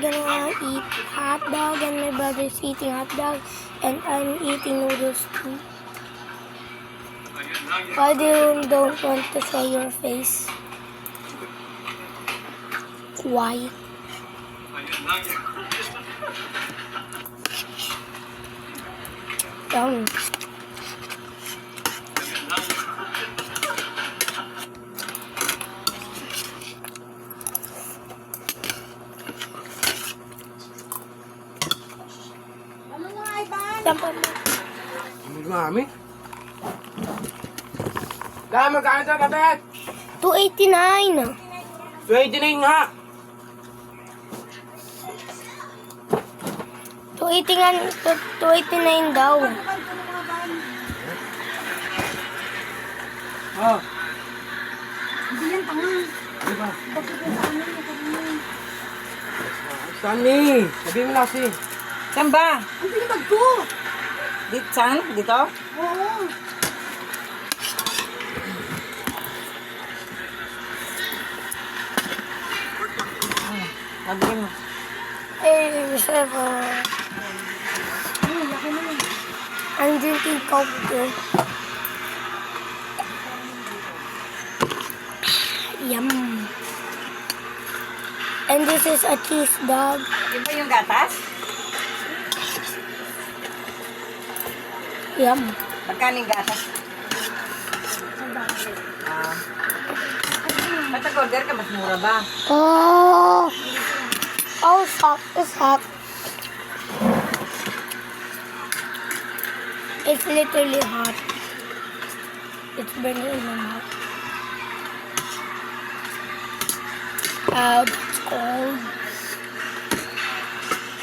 gonna eat hot dog, and my brother's eating hot dog, and I'm eating noodles too. Why do you don't want to show your face? Why? Yum. Mami? Dahil magkano sa kapit? 289. 289 nga. 289 daw. Oh. Hindi yan tanga. Diba? Bakit yung ano yung kanina? Sani, sabihin mo na kasi. Saan ba? Ang pinabag ko! Dito? Saan? Dito? Oo. Sabihin mo. Hey, Trevor. Ay, laki na yun. I'm drinking Coke too. Yum. And this is a cheese dog. Yun ba yung gatas? Yum. Magkano yung gatas? Ba't nag-order ka? Mas mura ba? Oh. Oh, it's hot. It's hot. It's literally hot. It's burning in my mouth. That's cold.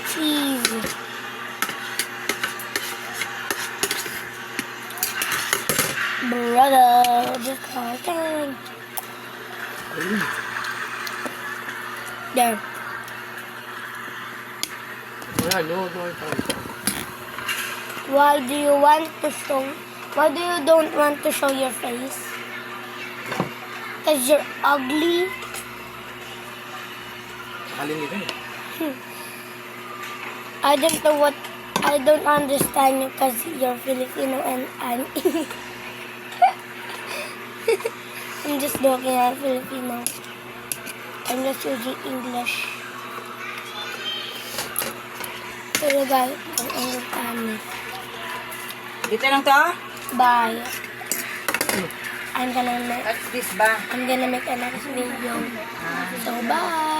Cheese. Brother, just content. There. Wala, no. Why do you want to show? Why do you don't want to show your face? Cause you're ugly. Kalimita eh. I don't know what. I don't understand you cause you're Filipino and I'm. I'm just joking. I'm Filipino. I'm just using English. Pero guys, don't understand me. Dito lang to? Bye. I'm gonna make. What's this ba? I'm gonna make a next video. So bye.